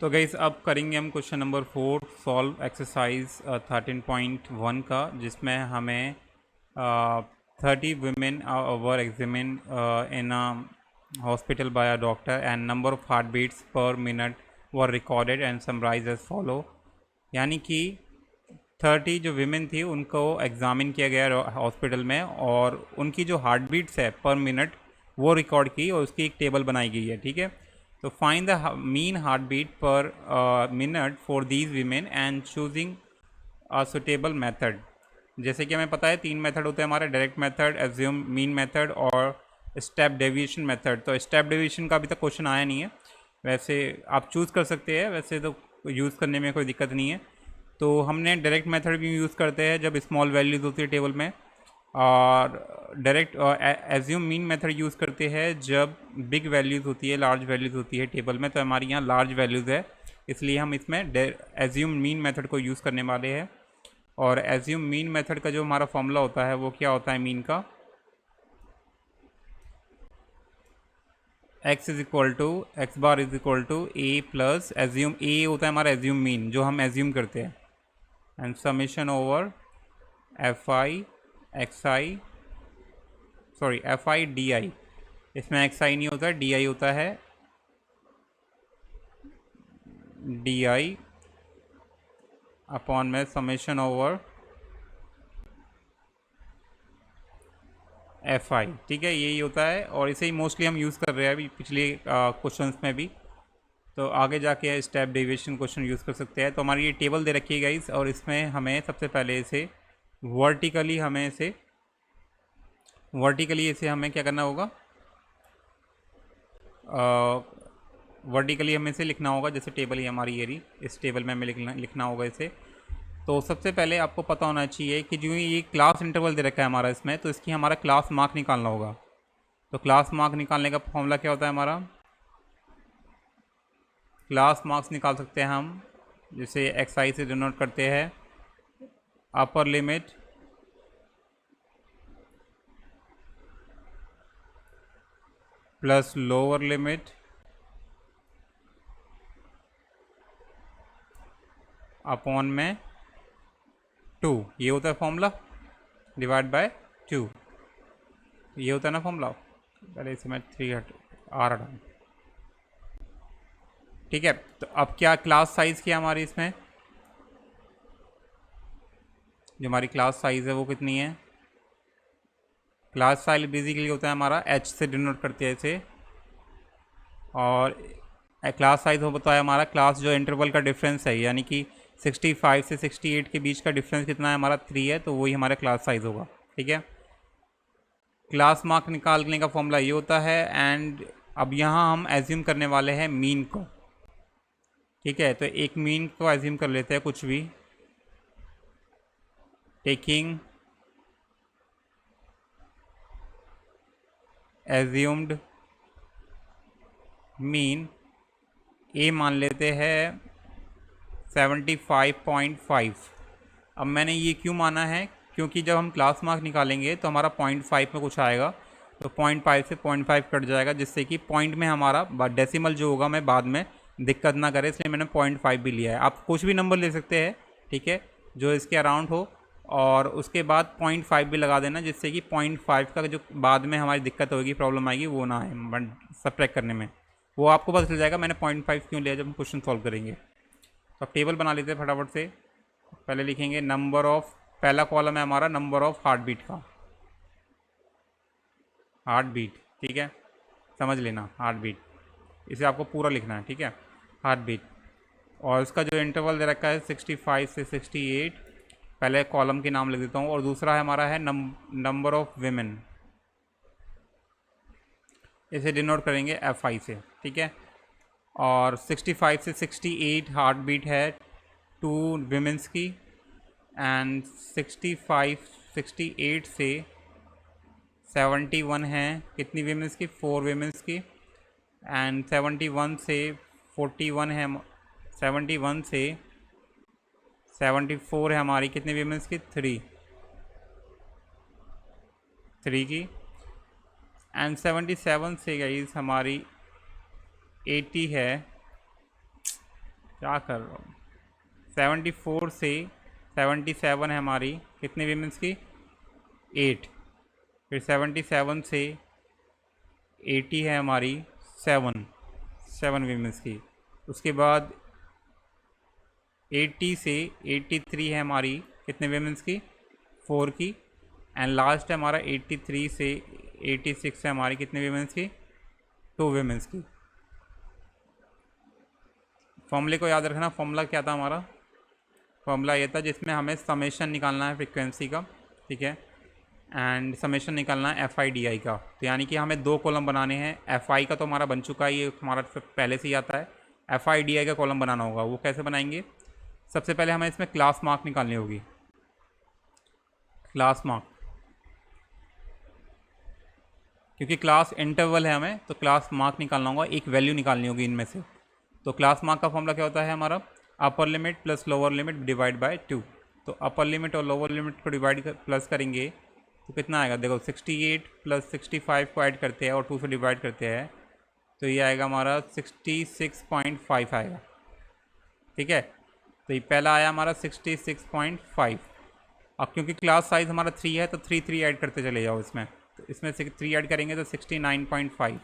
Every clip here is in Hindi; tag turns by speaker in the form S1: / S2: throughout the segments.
S1: तो गाइस अब करेंगे हम क्वेश्चन नंबर 4 सॉल्व एक्सरसाइज 13.1 का, जिसमें हमें 30 women were examined in a hospital by a doctor and number of heartbeats per minute were recorded and summarized as follow। यानी कि 30 जो विमेन थी उनको एग्ज़ामिन किया गया हॉस्पिटल में और उनकी जो हार्ट बीट्स है पर मिनट वो रिकॉर्ड की और उसकी एक टेबल बनाई गई है। ठीक है, तो find the mean heart beat per minute for these women and choosing a suitable method. जैसे कि हमें पता है 3 मेथड होते हैं हमारे, direct method, assume mean method और स्टेप डेविएशन मेथड। तो स्टेप डेविएशन का अभी तक क्वेश्चन आया नहीं है, वैसे आप चूज़ कर सकते हैं, वैसे तो यूज़ करने में कोई दिक्कत नहीं है। तो हमने डायरेक्ट मेथड भी यूज़ करते हैं जब स्मॉल वैल्यूज़ होती है टेबल में, और direct assume mean method use करते हैं जब बिग वैल्यूज़ होती है, लार्ज वैल्यूज़ होती है टेबल में। तो हमारे यहाँ लार्ज वैल्यूज़ है, इसलिए हम इसमें एज्यूम मीन मेथड को यूज़ करने वाले हैं। और एज्यूम मीन मेथड का जो हमारा फॉर्मूला होता है वो क्या होता है मीन का, x is equal to X bar is equal to A plus assume, A होता है हमारा एज्यूम मीन जो हम एज्यूम करते हैं, and summation over F I x I, sorry F I D I. इसमें एक्स आई नहीं होता है, डी आई होता है, डी आई अपॉन में समेशन ओवर एफ आई। ठीक है, यही होता है और इसे ही मोस्टली हम यूज़ कर रहे हैं अभी पिछले क्वेश्चंस में भी। तो आगे जाके स्टेप डेविएशन क्वेश्चन यूज़ कर सकते हैं। तो हमारी ये टेबल दे रखी है गाइस, और इसमें हमें सबसे पहले इसे वर्टिकली इसे हमें क्या करना होगा, वर्टिकली हमें इसे लिखना होगा। जैसे टेबल ही हमारी ये रही, इस टेबल में हमें लिखना होगा इसे। तो सबसे पहले आपको पता होना चाहिए कि जो ये क्लास इंटरवल दे रखा है हमारा इसमें, तो इसकी हमारा क्लास मार्क निकालना होगा। तो क्लास मार्क निकालने का फॉर्मूला क्या होता है हमारा, क्लास मार्क्स निकाल सकते हैं हम, जिसे एक्स आई से डिनोट करते हैं, upper limit plus lower limit upon में 2, ये होता है फॉर्मूला, डिवाइड बाय 2, ये होता है ना फॉर्मूला। पहले इसे मैं 3 आर हटाऊँ। ठीक है, तो अब क्या क्लास साइज़ क्या हमारी इसमें, जो हमारी क्लास साइज़ है वो कितनी है, क्लास साइज बेसिकली होता है हमारा एच से डिनोट करते हैं इसे, और क्लास साइज हो बताया हमारा क्लास जो इंटरवल का डिफरेंस है, यानी कि 65 से 68 के बीच का डिफरेंस कितना है हमारा 3 है, तो वही हमारा क्लास साइज होगा। ठीक है, क्लास मार्क निकालने का फॉर्मूला ये होता है। एंड अब यहाँ हम एज्यूम करने वाले हैं मीन को। ठीक है, तो एक मीन को एज्यूम कर लेते हैं कुछ भी, टेकिंग एज्यूम्ड मीन ए मान लेते हैं 75.5। अब मैंने ये क्यों माना है, क्योंकि जब हम क्लास मार्क निकालेंगे तो हमारा 0.5 में कुछ आएगा, तो 0.5 से 0.5 कट जाएगा, जिससे कि पॉइंट में हमारा डेसिमल जो होगा मैं बाद में दिक्कत ना करे, इसलिए मैंने 0.5 भी लिया है। आप कुछ भी नंबर ले सकते हैं, ठीक है, जो इसके अराउंड हो, और उसके बाद 0.5 भी लगा देना, जिससे कि 0.5 का जो बाद में हमारी दिक्कत होगी, प्रॉब्लम आएगी, वो ना आए सब्ट्रैक्ट करने में। वो आपको पता चल जाएगा मैंने 0.5 क्यों लिया जब हम क्वेश्चन सॉल्व करेंगे। तो अब टेबल बना लेते हैं फटाफट से। पहले लिखेंगे नंबर ऑफ, पहला कॉलम है हमारा नंबर ऑफ हार्ट बीट का, हार्ट बीट। ठीक है, समझ लेना हार्ट बीट, इसे आपको पूरा लिखना है। ठीक है, हार्ट बीट, और इसका जो इंटरवल दे रखा है 65 से 68, पहले कॉलम के नाम लिख देता हूँ, और दूसरा है हमारा है नंबर ऑफ विमेन, इसे डिनोट करेंगे एफ आई से। ठीक है, और 65 से 68 हार्ट बीट है 2 विमेंस की, एंड 68 से 71 है कितनी विमेंस की, 4 विमेंस की, एंड 71 से 41 है, 71 से 74 है हमारी कितनी विमेंस की, 3 की, एंड 77 से गाइस हमारी 80 है क्या कर रहा हूँ। 74 से 77 है हमारी कितने वीमेंस की, 8। फिर 77 से 80 है हमारी 7 वीमेंस की। उसके बाद 80 से 83 है हमारी कितने वीमेंस की, 4 की। एंड लास्ट है हमारा 83 से 86 है हमारी कितने वीमेंस की, 2 वीमेंस की। फॉर्मूले को याद रखना, फॉर्मूला क्या था हमारा, फॉर्मूला ये था जिसमें हमें समेशन निकालना है फ्रिक्वेंसी का, ठीक है, एंड समेशन निकालना है एफ आई डी आई का। तो यानी कि हमें 2 कॉलम बनाने हैं। एफ आई का तो हमारा बन चुका है, ये हमारा पहले से ही आता है। एफ आई डी आई का कॉलम बनाना होगा, वो कैसे बनाएंगे। सबसे पहले हमें इसमें क्लास मार्क निकालनी होगी, क्लास मार्क, क्योंकि क्लास इंटरवल है हमें, तो क्लास मार्क निकालना होगा, एक वैल्यू निकालनी होगी इनमें से। तो क्लास मार्क का फॉर्मूला क्या होता है हमारा, upper limit plus lower limit divide by 2। तो अपर लिमिट और लोअर लिमिट को प्लस करेंगे तो कितना आएगा, देखो 68 प्लस 65 को ऐड करते हैं और 2 से डिवाइड करते हैं, तो ये आएगा हमारा 66.5 आएगा, ठीक है। तो ये पहला आया हमारा 66.5। अब क्योंकि क्लास साइज़ हमारा 3 है तो 3 ऐड करते चले जाओ इसमें। तो इसमें से 3 ऐड करेंगे तो 69.5,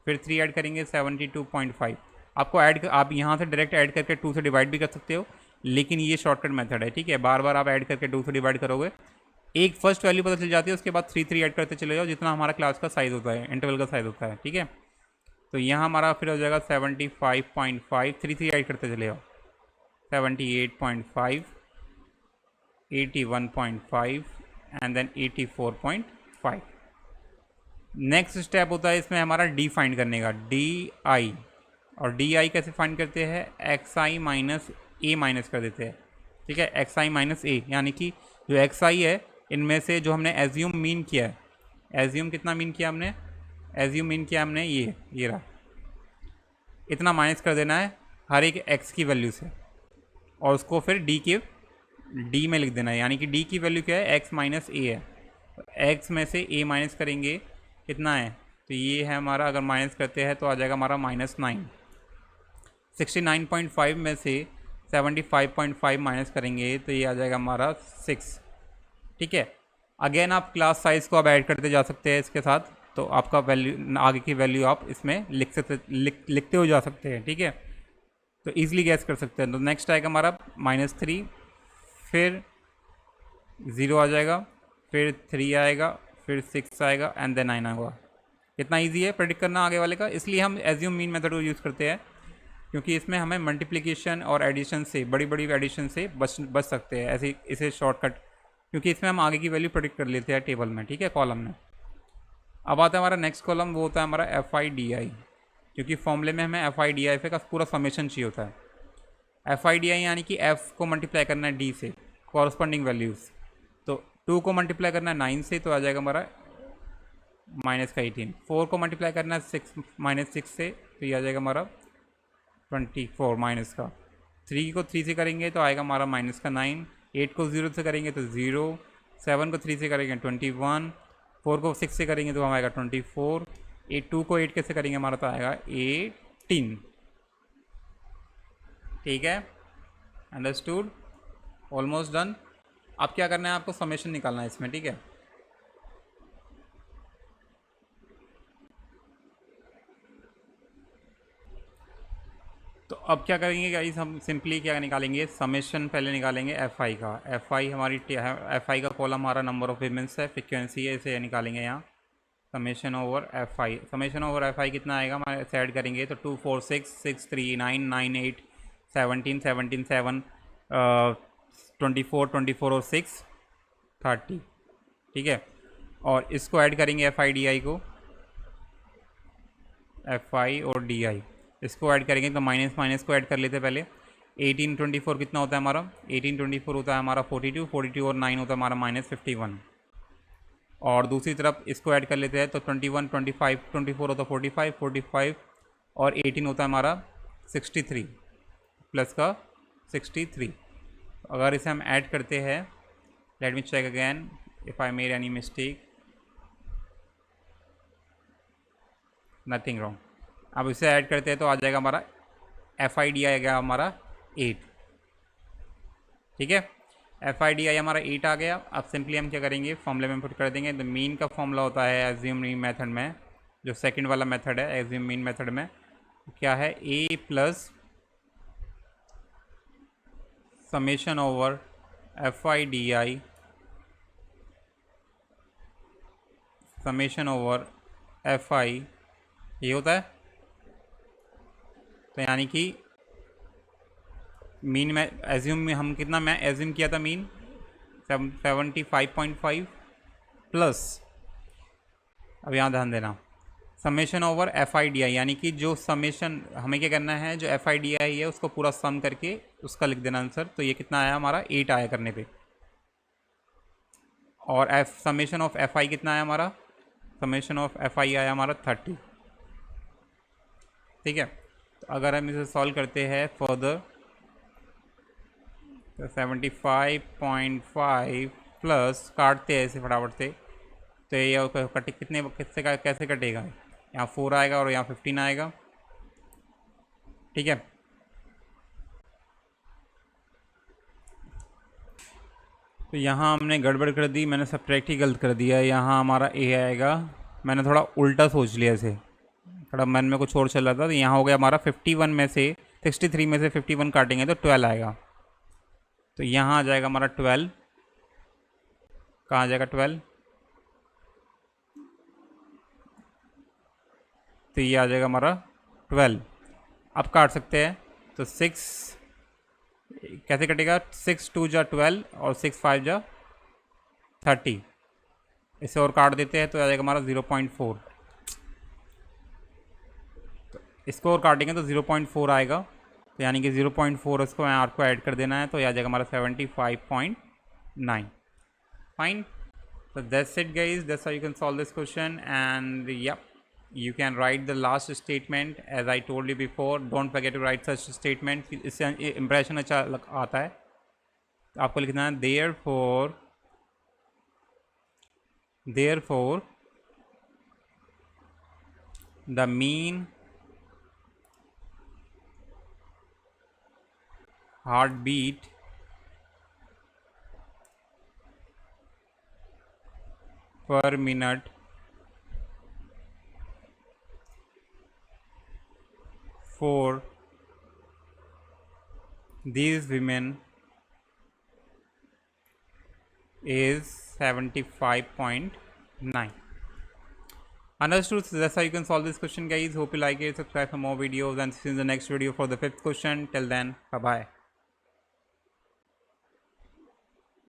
S1: फिर 3 ऐड करेंगे 72.5। आपको आप यहाँ से डायरेक्ट ऐड करके 2 से डिवाइड भी कर सकते हो, लेकिन ये शॉर्टकट मेथड है, ठीक है। बार बार आप ऐड करके 2 से डिवाइड करोगे, एक फर्स्ट वैल्यू पता चल जाती है, उसके बाद 3 ऐड करते चले जाओ जितना हमारा क्लास का साइज़ होता है, इंटरवल का साइज़ होता है, ठीक है। तो यहाँ हमारा फिर हो जाएगा 75.5, 3 ऐड करते चले जाओ, 78.5, 81.5 एंड देन 84.5। नेक्स्ट स्टेप होता है इसमें हमारा डी फाइंड करने का, डी आई। और डी आई कैसे फाइंड करते हैं, एक्स आई माइनस ए माइनस कर देते हैं, ठीक है, एक्स आई माइनस ए। यानी कि जो एक्स आई है इनमें से जो हमने एज्यूम मीन किया है, एज्यूम कितना मीन किया हमने, एज्यूम मीन किया हमने ये रहा, इतना माइनस कर देना है हर एक एक्स की वैल्यू से, और उसको फिर डी में लिख देना है। यानी कि डी की वैल्यू क्या है, एक्स माइनस ए है, तो एक्स में से ए माइनस करेंगे कितना है, तो ये है हमारा, अगर माइनस करते हैं तो आ जाएगा हमारा -9। 69.5 में से 75.5 माइनस करेंगे तो ये आ जाएगा हमारा 6, ठीक है। अगेन आप क्लास साइज़ को अब ऐड करते जा सकते हैं इसके साथ, तो आपका वैल्यू, आगे की वैल्यू आप इसमें लिखते हो जा सकते हैं, ठीक है। तो ईजिली गैस कर सकते हैं। तो नेक्स्ट आएगा हमारा -3, फिर 0 आ जाएगा, फिर 3 आएगा, फिर 6 आएगा एंड देन 9 आएगा। कितना इजी है प्रेडिक्ट करना आगे वाले का, इसलिए हम एज्यूम मीन मेथड को यूज़ करते हैं, क्योंकि इसमें हमें मल्टीप्लिकेशन और एडिशन से, बड़ी बड़ी एडिशन से बच सकते हैं, ऐसे इसे शॉर्टकट, क्योंकि इसमें हम आगे की वैल्यू प्रेडिक्ट कर लेते हैं टेबल में, ठीक है, कॉलम में। अब आता है हमारा नेक्स्ट कॉलम, वो होता है हमारा एफ आई डी आई, क्योंकि फॉर्मूले में हमें एफ आई डी आई का पूरा समेशन चाहिए होता है। एफ आई डी आई यानी कि एफ को मल्टीप्लाई करना है डी से, कॉरस्पॉन्डिंग वैल्यूज़। तो 2 को मल्टीप्लाई करना है 9 से, तो आ जाएगा हमारा -18। 4 को मल्टीप्लाई करना है -6 से, तो ये आ जाएगा हमारा 24 माइनस का। 3 को 3 से करेंगे तो आएगा हमारा -9। 8 को 0 से करेंगे तो 0। 7 को 3 से करेंगे 21। 4 को 6 से करेंगे तो हम आएगा 24। 2 को 8 कैसे करेंगे, हमारा तो आएगा 18, ठीक है। Understood, almost done. अब क्या करना है, आपको समेशन निकालना है इसमें, ठीक है। तो अब क्या करेंगे गाइस, हम सिंपली क्या निकालेंगे, समेशन पहले निकालेंगे एफ आई का। एफ आई हमारी एफ आई का कॉलम हमारा नंबर ऑफ वीमेंस है, फ्रिक्वेंसी है, इसे निकालेंगे यहाँ, summation over F I. Summation over F I कितना आएगा, हमारे ऐड करेंगे तो 2 4 6 6 3 9 9 8 17 17 7 24 24 और 6 30, ठीक है। और इसको ऐड करेंगे एफ आई डी आई को, एफ आई और डी आई, इसको ऐड करेंगे तो माइनस माइनस को ऐड कर लेते हैं पहले। 18 24 कितना होता है हमारा, 18 24 होता है हमारा 42, 42 और 9 होता है हमारा -51। और दूसरी तरफ इसको ऐड कर लेते हैं तो 21 25 24 होता है 45, 45 और 18 होता है हमारा 63 प्लस का 63। अगर इसे हम ऐड करते हैं, let me check again if I made any mistake, nothing wrong. अब इसे ऐड करते हैं तो आ जाएगा हमारा FIDI आ गया हमारा 8। ठीक है, FIDI हमारा 8 आ गया। अब सिंपली हम क्या करेंगे, फॉर्मूले में पुट कर देंगे। द मीन का फॉर्मूला होता है एज्यूम मीन मेथड में, जो सेकंड वाला मेथड है एज्यूम मीन मेथड में, क्या है A plus summation over FIDI summation over FI, ये होता है। तो यानी कि मीन में एज्यूम में हम कितना मैं एज्यूम किया था मीन 75.5 प्लस, अब यहाँ ध्यान देना, समेशन ओवर FIDI, यानी कि जो समेशन हमें क्या करना है, जो FIDI है उसको पूरा सम करके उसका लिख देना आंसर। तो ये कितना आया हमारा 8 आया करने पे। और समेशन ऑफ FI कितना आया हमारा, समेशन ऑफ FI आया हमारा 30। ठीक है, तो अगर हम इसे सॉल्व करते हैं फर्दर तो 75.5 प्लस काटते हैं इसे फटाफट से, तो ये कटे कितने किससे का कैसे कटेगा, यहाँ 4 आएगा और यहाँ 15 आएगा। ठीक है, तो यहाँ हमने गड़बड़ कर दी, मैंने सब्ट्रैक्ट ही गलत कर दिया। यहाँ हमारा A आएगा, मैंने थोड़ा उल्टा सोच लिया इसे, थोड़ा मन में कुछ और चल रहा था। तो यहाँ हो गया हमारा 51 में से 63 में से 51 काटेंगे तो 12 आएगा। तो यहाँ आ जाएगा हमारा 12, कहाँ आ जाएगा 12, तो ये आ जाएगा हमारा 12। अब काट सकते हैं, तो 6 कैसे कटेगा, 6 2 जा 12 और 6 5 जा 30, इसे और काट देते हैं तो आ जाएगा हमारा 0.4। तो इसको और काटेंगे तो 0.4 आएगा, तो यानी कि 0.4 इसको यहाँ को ऐड कर देना है, तो यह आ जाएगा हमारा 75.9। Fine, so that's it guys, that's how you can solve this question. And yep, you can write the last statement as I told you before. Don't forget to write such statement, इससे impression अच्छा आता है। आपको लिखना है therefore the mean heartbeat per minute for these women is 75.9. Understood? So that's how you can solve this question guys. Hope you like it. Subscribe for more videos and see you in the next video for the 5th question. Till then, bye bye.